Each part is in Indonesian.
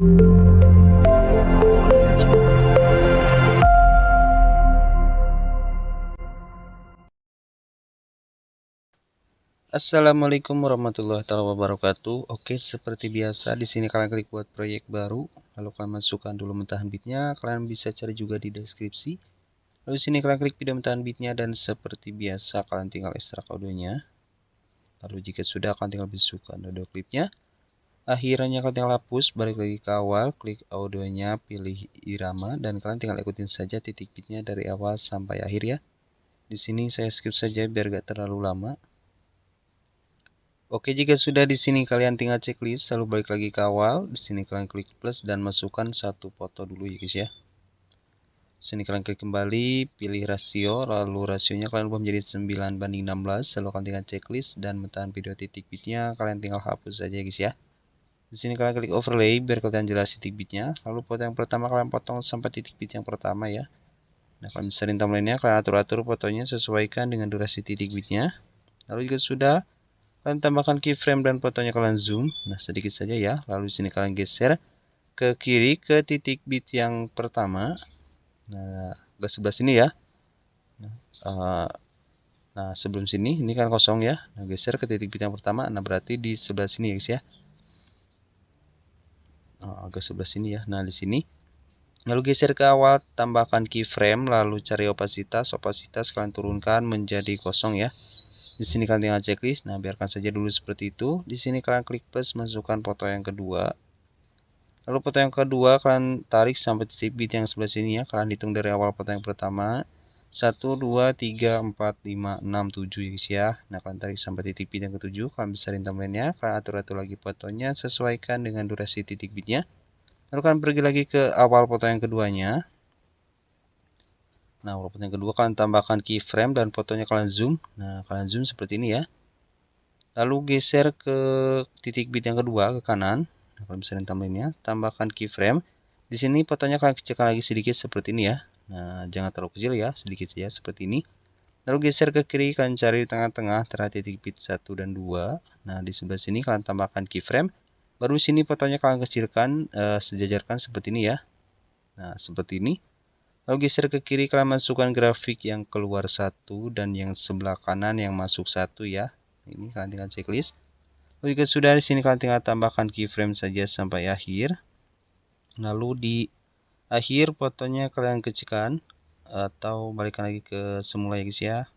Assalamualaikum warahmatullahi wabarakatuh. Oke, seperti biasa di sini kalian klik buat proyek baru, lalu kalian masukkan dulu mentahan bitnya. Kalian bisa cari juga di deskripsi. Lalu di sini kalian klik video mentahan bitnya dan seperti biasa kalian tinggal ekstrak audionya. Lalu jika sudah kalian tinggal masukkan audio klipnya. Akhirnya kalian tinggal hapus, balik lagi ke awal, klik audionya, pilih irama dan kalian tinggal ikutin saja titik bitnya dari awal sampai akhir ya. Di sini saya skip saja biar gak terlalu lama. Oke, jika sudah di sini kalian tinggal checklist, lalu balik lagi ke awal. Di sini kalian klik plus dan masukkan satu foto dulu ya guys ya. Di sini kalian klik kembali, pilih rasio, lalu rasionya kalian ubah menjadi 9:16. Lalu kalian tinggal checklist dan mentahan video titik bitnya kalian tinggal hapus saja guys ya. Di sini kalian klik overlay biar kalian jelas titik bitnya. Lalu foto yang pertama kalian potong sampai titik bit yang pertama ya. Nah, kalian bisa timelinenya, kalian atur-atur fotonya sesuaikan dengan durasi titik bitnya. Lalu jika sudah, kalian tambahkan keyframe dan fotonya kalian zoom. Nah, sedikit saja ya. Lalu di sini kalian geser ke kiri ke titik bit yang pertama. Nah, ke sebelah sini ya. Nah, sebelum sini ini kan kosong ya. Nah, geser ke titik bit yang pertama. Nah, berarti di sebelah sini ya guys ya. Agak sebelah sini ya. Nah, di sini. Lalu geser ke awal, tambahkan keyframe, lalu cari opasitas. Opasitas kalian turunkan menjadi kosong ya. Di sini kalian tinggal checklist. Nah, biarkan saja dulu seperti itu. Di sini kalian klik plus, masukkan foto yang kedua. Lalu foto yang kedua kalian tarik sampai titik bit yang sebelah sini ya. Kalian hitung dari awal foto yang pertama. 1, 2, 3, 4, 5, 6, 7 ya guys ya. Nah, kalian tarik sampai titik bit yang ketujuh. Kalian besarin timelinenya. Kalian atur-atur lagi fotonya sesuaikan dengan durasi titik bitnya. Lalu kalian pergi lagi ke awal foto yang keduanya. Nah, foto yang kedua kalian tambahkan keyframe dan fotonya kalian zoom. Nah, kalian zoom seperti ini ya. Lalu geser ke titik bit yang kedua ke kanan. Nah, kalian bisa timelinenya, tambahkan keyframe. Di sini fotonya kalian kecilkan lagi sedikit seperti ini ya. Nah, jangan terlalu kecil ya, sedikit saja seperti ini. Lalu geser ke kiri, kalian cari di tengah-tengah antara titik bit 1 dan 2. Nah, di sebelah sini kalian tambahkan keyframe. Baru di sini fotonya kalian kecilkan, sejajarkan seperti ini ya. Nah, seperti ini. Lalu geser ke kiri, kalian masukkan grafik yang keluar 1 dan yang sebelah kanan yang masuk 1 ya. Ini kalian tinggal checklist. Lalu jika sudah di sini kalian tinggal tambahkan keyframe saja sampai akhir. Lalu di akhir fotonya kalian kecilkan atau balikkan lagi ke semula ya guys ya.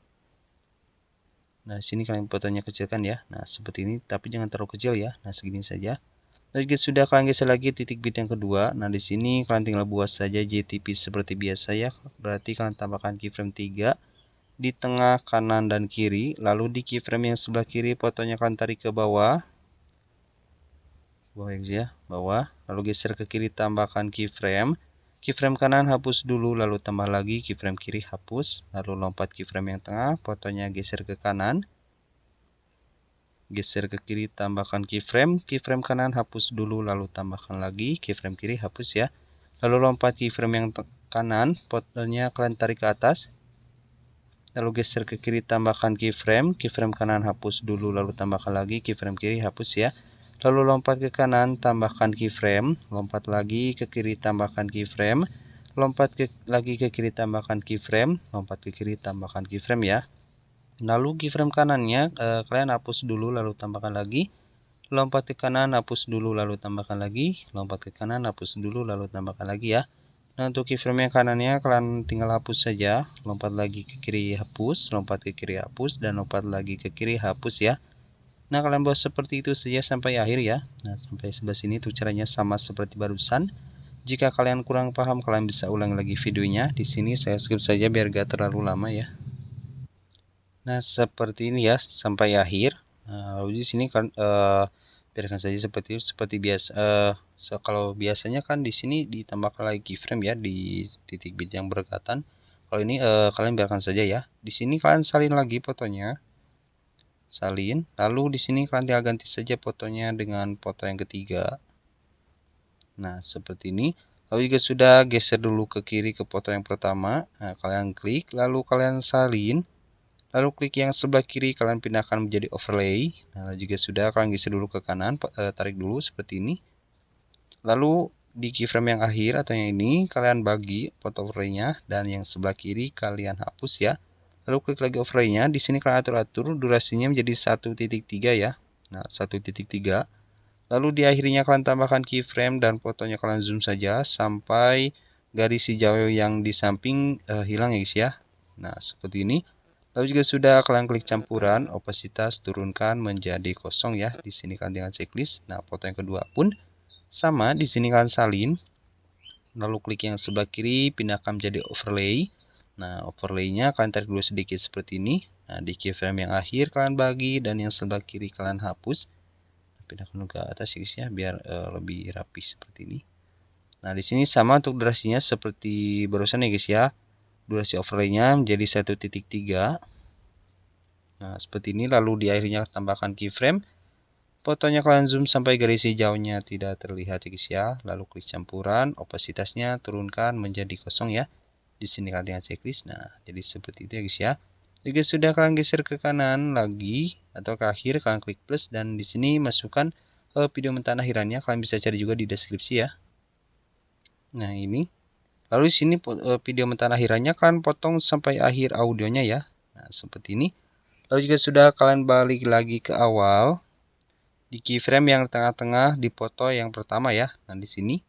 Nah, di sini kalian fotonya kecilkan ya. Nah, seperti ini, tapi jangan terlalu kecil ya. Nah, segini saja. Lalu jika sudah kalian geser lagi titik bit yang kedua. Nah, di sini kalian tinggal buat saja JTP seperti biasa ya. Berarti kalian tambahkan keyframe 3 di tengah, kanan, dan kiri. Lalu di keyframe yang sebelah kiri fotonya kalian tarik ke bawah. Bawah. Lalu geser ke kiri, tambahkan keyframe. Keyframe kanan hapus dulu, lalu tambah lagi keyframe kiri hapus. Lalu lompat keyframe yang tengah, fotonya geser ke kanan. Geser ke kiri, tambahkan keyframe. Keyframe kanan hapus dulu, lalu tambahkan lagi keyframe kiri hapus ya. Lalu lompat keyframe yang kanan, fotonya kalian tarik ke atas. Lalu geser ke kiri, tambahkan keyframe. Keyframe kanan hapus dulu, lalu tambahkan lagi keyframe kiri hapus ya. Lalu lompat ke kanan, tambahkan keyframe. Lompat lagi ke kiri, tambahkan keyframe. Lompat lagi ke kiri, tambahkan keyframe. Lompat ke kiri, tambahkan keyframe ya. Lalu keyframe kanannya kalian hapus dulu, lalu tambahkan lagi. Lompat ke kanan, hapus dulu, lalu tambahkan lagi. Lompat ke kanan, hapus dulu, lalu tambahkan lagi ya. Nah, untuk keyframe yang kanannya kalian tinggal hapus saja. Lompat lagi ke kiri, hapus. Lompat ke kiri, hapus. Dan lompat lagi ke kiri, hapus ya. Nah, kalian buat seperti itu saja sampai akhir ya. Nah, sampai sebelah sini tuh caranya sama seperti barusan. Jika kalian kurang paham, kalian bisa ulang lagi videonya. Di sini saya skip saja biar gak terlalu lama ya. Nah, seperti ini ya sampai akhir. Nah, lalu di sini kan biarkan saja seperti biasa. Kalau biasanya kan di sini ditambahkan lagi keyframe ya di titik bit yang berdekatan. Kalau ini kalian biarkan saja ya. Di sini kalian salin lagi fotonya. Salin. Lalu di sini kalian tinggal ganti saja fotonya dengan foto yang ketiga. Nah, seperti ini. Lalu jika sudah, geser dulu ke kiri ke foto yang pertama. Nah, kalian klik, lalu kalian salin. Lalu klik yang sebelah kiri, kalian pindahkan menjadi overlay. Nah, jika sudah, kalian geser dulu ke kanan, tarik dulu seperti ini. Lalu di keyframe yang akhir atau yang ini kalian bagi foto overlay-nya, dan yang sebelah kiri kalian hapus ya. Lalu klik lagi overlay-nya, di sini kalian atur-atur durasinya menjadi 1.3 ya. Nah, 1.3. Lalu di akhirnya kalian tambahkan keyframe dan fotonya kalian zoom saja sampai garis hijau yang di samping hilang ya guys ya. Nah, seperti ini. Lalu juga sudah kalian klik campuran, opasitas turunkan menjadi kosong ya. Di sini kalian tinggal checklist. Nah, foto yang kedua pun sama, di sini kalian salin. Lalu klik yang sebelah kiri, pindahkan menjadi overlay. Nah, overlay-nya kalian tarik dulu sedikit seperti ini. Nah, di keyframe yang akhir kalian bagi, dan yang sebelah kiri kalian hapus. Pindahkan ke atas ya guys ya, biar lebih rapi seperti ini. Nah, di sini sama untuk durasinya seperti barusan ya guys ya. Durasi overlay-nya menjadi 1.3. Nah, seperti ini. Lalu di akhirnya tambahkan keyframe. Fotonya kalian zoom sampai garis hijaunya tidak terlihat ya guys ya. Lalu klik campuran, opasitasnya turunkan menjadi kosong ya. Di sini kalian tinggal checklist. Nah, jadi seperti itu ya guys ya. Jika sudah kalian geser ke kanan lagi atau ke akhir, kalian klik plus, dan di sini masukkan video mentah akhirannya. Kalian bisa cari juga di deskripsi ya. Nah, ini. Lalu di sini video mentah akhirannya kalian potong sampai akhir audionya ya. Nah, seperti ini. Lalu jika sudah, kalian balik lagi ke awal di keyframe yang tengah-tengah di foto yang pertama ya. Nah, di sini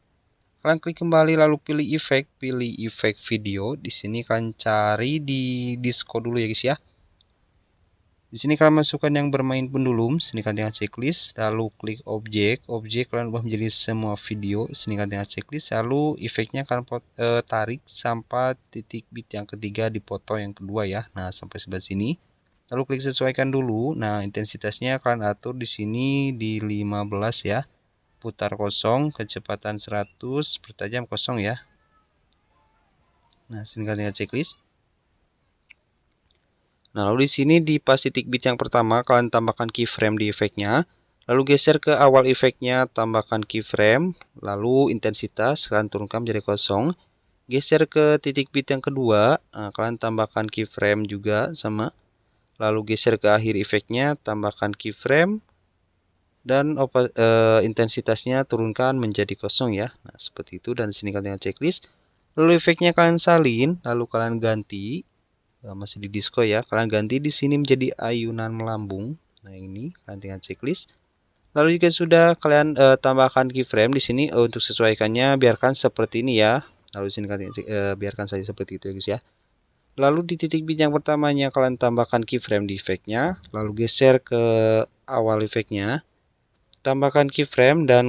kalian klik kembali, lalu pilih efek video. Di sini kalian cari di disco dulu ya guys ya. Di sini kalian masukkan yang bermain pendulum. Sini kalian tinggal checklist, lalu klik objek kalian ubah menjadi semua video. Sini kalian tinggal checklist, lalu efeknya kalian tarik sampai titik bit yang ketiga di foto yang kedua ya. Nah, sampai sebelah sini. Lalu klik sesuaikan dulu. Nah, intensitasnya kalian atur di sini di 15 ya. Putar kosong, kecepatan 100, pertajam kosong ya. Nah, sini kalian tinggal checklist. Nah, lalu di sini di pas titik bit yang pertama kalian tambahkan keyframe di efeknya. Lalu geser ke awal efeknya, tambahkan keyframe. Lalu intensitas kalian turunkan menjadi kosong. Geser ke titik bit yang kedua, nah, kalian tambahkan keyframe juga sama. Lalu geser ke akhir efeknya, tambahkan keyframe. Dan intensitasnya turunkan menjadi kosong ya. Nah, seperti itu, dan di sini kalian checklist. Lalu efeknya kalian salin, lalu kalian ganti. Masih di disco ya, kalian ganti di sini menjadi ayunan melambung. Nah, ini kalian tinggal checklist. Lalu jika sudah, kalian tambahkan keyframe di sini. Untuk sesuaikannya biarkan seperti ini ya. Lalu di sini kalian biarkan saja seperti itu ya guys ya. Lalu di titik bit yang pertamanya kalian tambahkan keyframe di efeknya, lalu geser ke awal efeknya, tambahkan keyframe, dan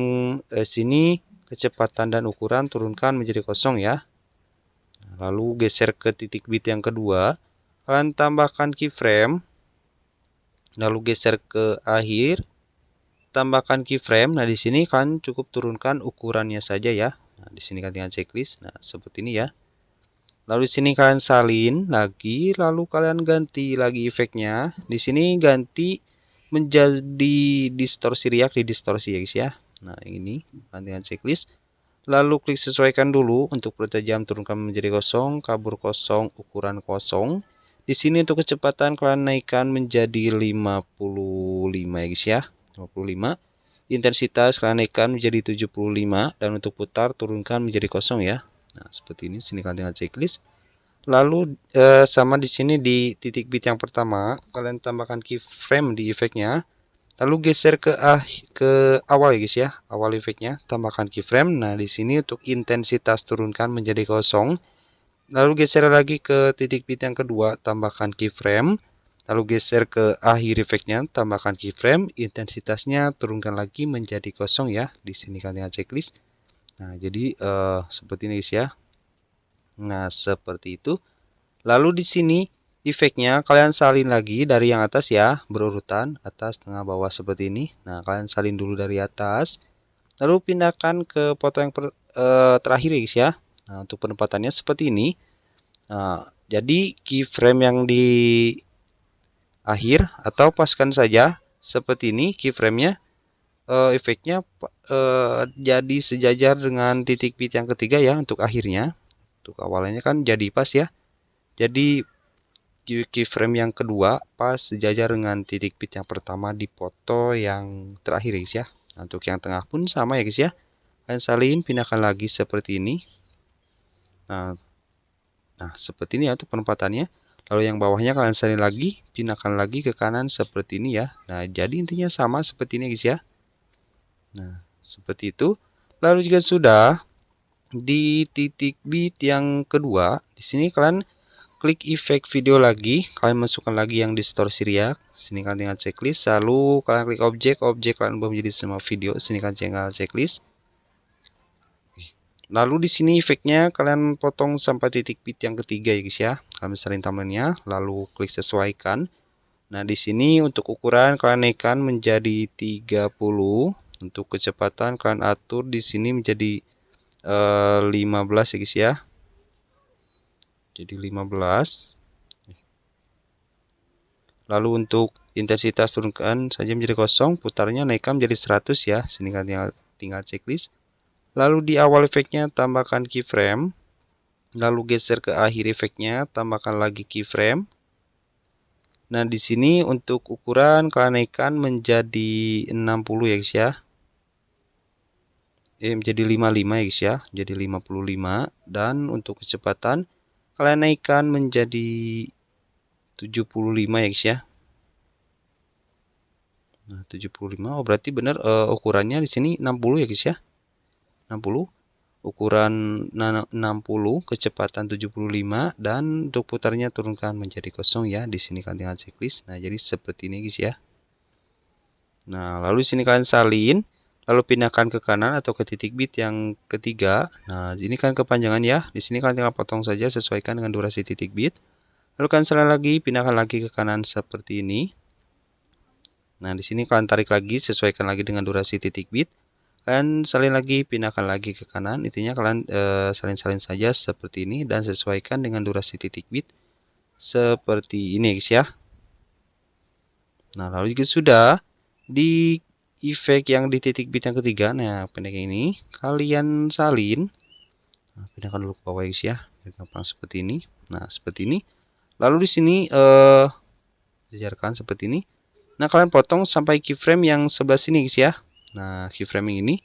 sini kecepatan dan ukuran turunkan menjadi kosong ya. Lalu geser ke titik bit yang kedua, kalian tambahkan keyframe, lalu geser ke akhir, tambahkan keyframe. Nah, di sini kalian cukup turunkan ukurannya saja ya. Nah, di sini kalian checklist. Nah, seperti ini ya. Lalu di sini kalian salin lagi, lalu kalian ganti lagi efeknya. Di sini ganti menjadi distorsi riak di distorsi ya guys ya. Nah, ini kalian dengan checklist. Lalu klik sesuaikan dulu. Untuk pertajam turunkan menjadi kosong, kabur kosong, ukuran kosong. Di sini untuk kecepatan kalian naikkan menjadi 55 ya guys ya. 55. Intensitas kalian naikkan menjadi 75, dan untuk putar turunkan menjadi kosong ya. Nah, seperti ini. Sini kalian tinggal checklist. Lalu sama di sini di titik bit yang pertama kalian tambahkan keyframe di efeknya. Lalu geser ke awal ya guys ya, awal efeknya, tambahkan keyframe. Nah, di sini untuk intensitas turunkan menjadi kosong. Lalu geser lagi ke titik bit yang kedua, tambahkan keyframe. Lalu geser ke akhir efeknya, tambahkan keyframe. Intensitasnya turunkan lagi menjadi kosong ya. Di sini kalian checklist. Nah, jadi seperti ini guys ya. Nah, seperti itu. Lalu di sini efeknya kalian salin lagi dari yang atas ya, berurutan atas, tengah, bawah seperti ini. Nah, kalian salin dulu dari atas. Lalu pindahkan ke foto yang terakhir ya guys ya. Nah, untuk penempatannya seperti ini. Nah, jadi keyframe yang di akhir atau paskan saja seperti ini keyframe-nya. Efeknya jadi sejajar dengan titik bit yang ketiga ya untuk akhirnya. Untuk awalnya kan jadi pas ya. Jadi keyframe yang kedua pas sejajar dengan titik bit yang pertama di foto yang terakhir guys ya. Nah, untuk yang tengah pun sama ya guys ya. Kalian salin, pindahkan lagi seperti ini. Nah, seperti ini ya untuk penempatannya. Lalu yang bawahnya kalian salin lagi, pindahkan lagi ke kanan seperti ini ya. Nah, jadi intinya sama seperti ini guys ya. Nah, seperti itu. Lalu jika sudah di titik bit yang kedua, di sini kalian klik efek video lagi, kalian masukkan lagi yang distorsi riak. Sini kalian tinggal checklist, lalu kalian klik objek kalian ubah menjadi semua video. Sini kalian tinggal checklist. Lalu di sini efeknya kalian potong sampai titik bit yang ketiga ya guys ya. Kalian salin timelinenya, lalu klik sesuaikan. Nah, di sini untuk ukuran kalian naikkan menjadi 30. Untuk kecepatan kalian atur di sini menjadi 15 ya guys ya. Jadi 15. Lalu untuk intensitas turunkan saja menjadi 0, putarnya naikkan menjadi 100 ya. Sini kalian tinggal checklist. Lalu di awal efeknya tambahkan keyframe. Lalu geser ke akhir efeknya, tambahkan lagi keyframe. Nah, di sini untuk ukuran kalian naikkan menjadi 60 ya guys ya. Menjadi 55 ya guys ya. Jadi 55. Dan untuk kecepatan kalian naikkan menjadi 75 ya guys ya. Nah, 75. Oh, berarti benar ukurannya di sini 60 ya guys ya. 60, ukuran 60, kecepatan 75, dan untuk putarnya turunkan menjadi 0 ya. Di sini kalian tinggal checklist. Nah, jadi seperti ini guys ya. Nah, lalu di sini kalian salin, lalu pindahkan ke kanan atau ke titik bit yang ketiga. Nah, ini kan kepanjangan ya. Di sini kalian tinggal potong saja sesuaikan dengan durasi titik bit. Lalu kalian salin lagi, pindahkan lagi ke kanan seperti ini. Nah, di sini kalian tarik lagi, sesuaikan lagi dengan durasi titik bit. Kalian salin lagi, pindahkan lagi ke kanan. Intinya kalian salin-salin saja seperti ini dan sesuaikan dengan durasi titik bit seperti ini guys ya. Nah, lalu jika sudah di efek yang di titik bit yang ketiga, nah pendek ini kalian salin. Nah, pindahkan dulu ke bawah guys ya, biar gampang seperti ini. Nah, seperti ini. Lalu di sini sejarkan seperti ini. Nah, kalian potong sampai keyframe yang sebelah sini guys ya. Nah, keyframing ini.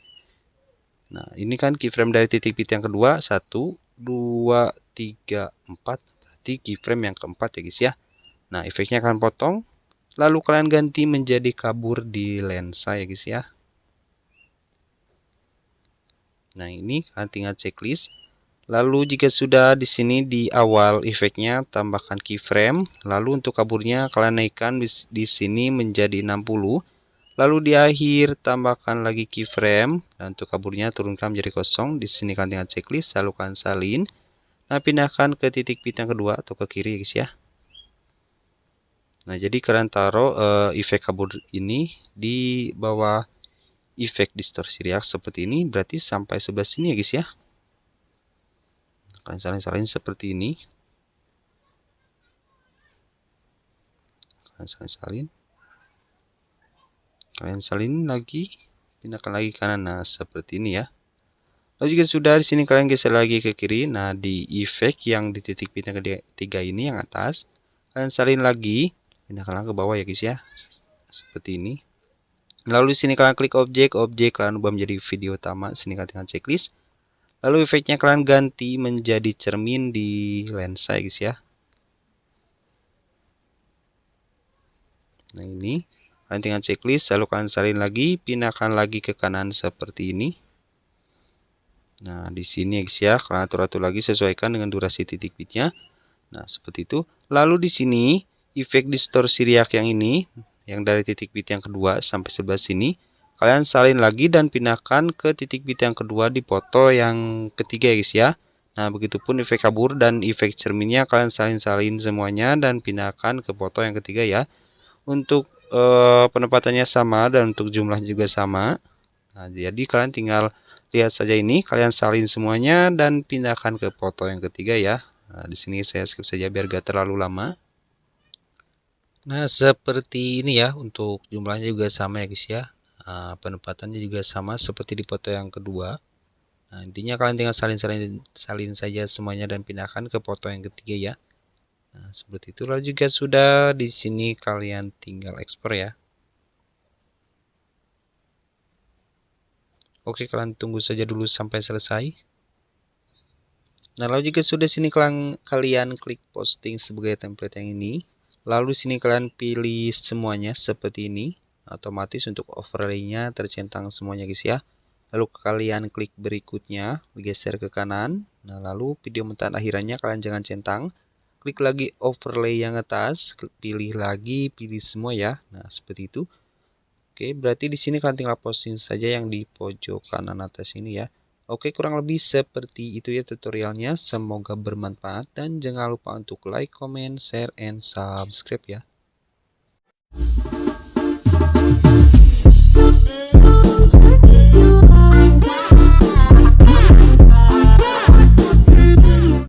Nah, ini kan keyframe dari titik bit yang kedua. 1, 2, 3, 4. Berarti keyframe yang keempat ya guys ya. Nah, efeknya kalian potong. Lalu kalian ganti menjadi kabur di lensa ya guys ya. Nah, ini kalian tinggal checklist. Lalu jika sudah di sini di awal efeknya tambahkan keyframe. Lalu untuk kaburnya kalian naikkan di sini menjadi 60. Lalu di akhir tambahkan lagi keyframe, dan untuk kaburnya turunkan menjadi 0. Di sini kalian tinggal checklist, lalu kalian salin. Nah, pindahkan ke titik bit yang kedua atau ke kiri guys ya. Nah, jadi kalian taruh efek kabur ini di bawah efek distorsi riak seperti ini, berarti sampai sebelah sini ya guys ya. Kalian salin-salin seperti ini. Kalian salin-salin. Kalian salin lagi, pindahkan lagi ke kanan. Nah, seperti ini ya. Lalu jika sudah di sini kalian geser lagi ke kiri. Nah, di efek yang di titik bit yang ketiga ini yang atas, kalian salin lagi, pindahkan ke bawah ya guys ya. Seperti ini. Lalu di sini kalian klik objek kalian ubah menjadi video utama. Sini kalian tinggal checklist. Lalu efeknya kalian ganti menjadi cermin di lensa ya guys ya. Nah, ini kalian tinggal checklist, lalu kalian salin lagi, pindahkan lagi ke kanan seperti ini. Nah, di sini ya guys ya, kalian atur-atur lagi sesuaikan dengan durasi titik bitnya. Nah, seperti itu. Lalu di sini, efek distorsi riak yang ini, yang dari titik bit yang kedua sampai sebelah sini, kalian salin lagi dan pindahkan ke titik bit yang kedua di foto yang ketiga ya guys ya. Nah, begitupun efek kabur dan efek cerminnya kalian salin-salin semuanya dan pindahkan ke foto yang ketiga ya. Untuk penempatannya sama dan untuk jumlah juga sama. Nah, jadi kalian tinggal lihat saja ini, kalian salin semuanya dan pindahkan ke foto yang ketiga ya. Nah, di sini saya skip saja biar gak terlalu lama. Nah, seperti ini ya, untuk jumlahnya juga sama ya guys ya. Nah, penempatannya juga sama seperti di foto yang kedua. Nah, intinya kalian tinggal salin saja semuanya dan pindahkan ke foto yang ketiga ya. Nah, seperti itu. Lalu juga sudah di sini kalian tinggal ekspor ya. Oke, kalian tunggu saja dulu sampai selesai. Nah, lalu jika sudah sini kalian klik posting sebagai template yang ini. Lalu sini kalian pilih semuanya seperti ini. Otomatis untuk overlay-nya tercentang semuanya guys ya. Lalu kalian klik berikutnya, geser ke kanan. Nah, lalu video mentah akhirannya kalian jangan centang. Klik lagi overlay yang atas, pilih lagi, pilih semua ya. Nah, seperti itu. Oke, berarti di sini kalian tinggal posting saja yang di pojok kanan atas ini ya. Oke, kurang lebih seperti itu ya tutorialnya. Semoga bermanfaat dan jangan lupa untuk like, comment, share, and subscribe ya.